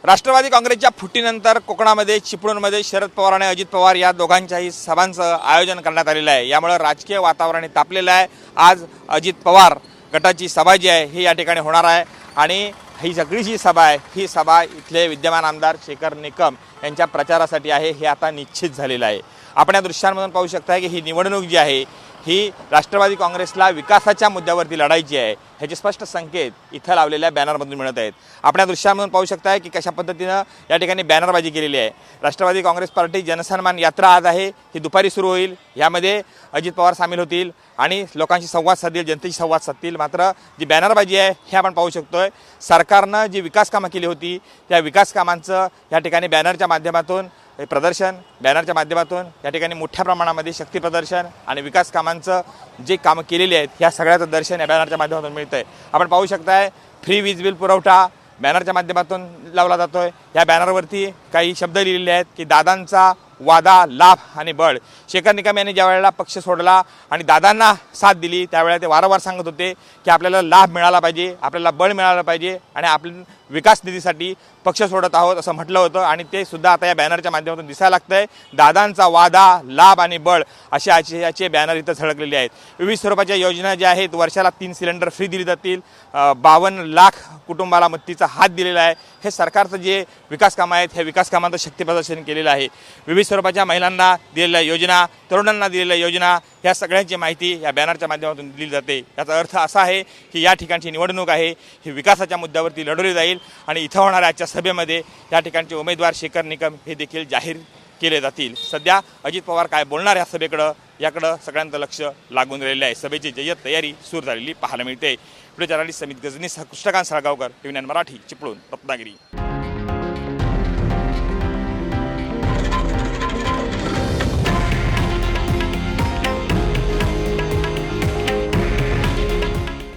राष्ट्रवादी काँग्रेसच्या फुटीनंतर कोकणामध्ये चिपळूणमध्ये शरद पवार आणि अजित पवार या दोघांच्याही सभांचं आयोजन करण्यात आलेलं आहे। यामुळे राजकीय वातावरण तापलेलं आहे। आज अजित पवार गटाची सभा जी आहे ही या ठिकाणी होणार आहे आणि ही सगळी जी सभा आहे ही सभा इथले विद्यमान आमदार शेखर निकम यांच्या प्रचारासाठी आहे हे आता निश्चित झालेलं आहे। आपण या दृश्यांमधून पाहू शकता की ही निवडणूक जी आहे ही राष्ट्रवादी काँग्रेसला विकासाच्या मुद्द्यावरती लढायची आहे ह्याचे स्पष्ट संकेत इथं लावलेल्या बॅनरमधून मिळत आहेत। आपण या दृश्यांमधून पाहू शकता की कशा पद्धतीनं या ठिकाणी बॅनरबाजी केलेली आहे। राष्ट्रवादी काँग्रेस पार्टी जनसन्मान यात्रा आज आहे ही दुपारी सुरू होईल। यामध्ये अजित पवार सामील होतील आणि लोकांशी संवाद साधतील, जनतेशी संवाद साधतील। मात्र जी बॅनरबाजी आहे हे आपण पाहू शकतोय सरकारनं जी विकास कामं केली होती त्या विकास कामांचं या ठिकाणी बॅनरच्या माध्यमातून प्रदर्शन, बॅनरच्या माध्यमातून या ठिकाणी मोठ्या प्रमाणामध्ये शक्ती प्रदर्शन आणि विकास कामांचं जे कामं केलेली आहेत ह्या सगळ्याचं दर्शन या बॅनरच्या माध्यमातून मिळतंय। आपण पाहू शकताय फ्री वीज बिल पुरवठा बॅनरच्या माध्यमातून लावला जातोय। या बॅनरवरती काही शब्द लिहिलेले आहेत की दादांचा वादा, लाभ आणि बळ। शेखर निकम यांनी ज्या वेळेला पक्ष सोडला आणि दादांना साथ दिली त्यावेळेला ते वारंवार सांगत होते की आपल्याला लाभ मिळाला पाहिजे, आपल्याला बळ मिळालं पाहिजे आणि आपण विकास निधीसाठी पक्ष सोडत आहोत असं म्हटलं होतं आणि ते सुद्धा आता या बॅनरच्या माध्यमातून दिसायला लागतंय। दादांचा वादा, लाभ आणि बळ असे याचे बॅनर इथं झळकलेले आहेत। विविध स्वरूपाच्या योजना ज्या आहेत वर्षाला 3 सिलेंडर फ्री दिली जातील, 52 लाख कुटुंबाला मदतीचा हात दिलेला आहे। हे सरकारचं जे विकास कामं आहेत ह्या विकास कामांचं शक्ती प्रदर्शन केलेलं आहे। विविध स्वरूपाच्या महिलांना दिलेल्या योजना, तरुणांना दिलेल्या योजना ह्या सगळ्यांची माहिती या बॅनरच्या माध्यमातून दिली जाते। याचा अर्थ असा आहे की या ठिकाणची निवडणूक आहे ही विकासाच्या मुद्द्यावरती लढवली जाईल आणि इथं होणाऱ्या आजच्या सभेमध्ये या ठिकाणचे उमेदवार शेखर निकम हे देखील जाहीर केले जातील। सध्या अजित पवार काय बोलणार या सभेकडं याकडं सगळ्यांचं लक्ष लागून राहिलेलं आहे। सभेची जय्यत तयारी सुरू झालेली पाहायला मिळते। व्हिडिओ जर्नलिस्ट समित गजनीसह कृष्णकांत साळगावकर, TV9 मराठी, चिपळूण, रत्नागिरी।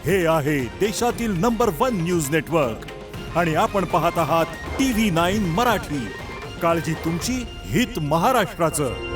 हे आहे देशातील नंबर 1 न्यूज नेटवर्क आणि आपण पाहत आहात TV9 मराठी। काळजी तुमची, हित महाराष्ट्राचं।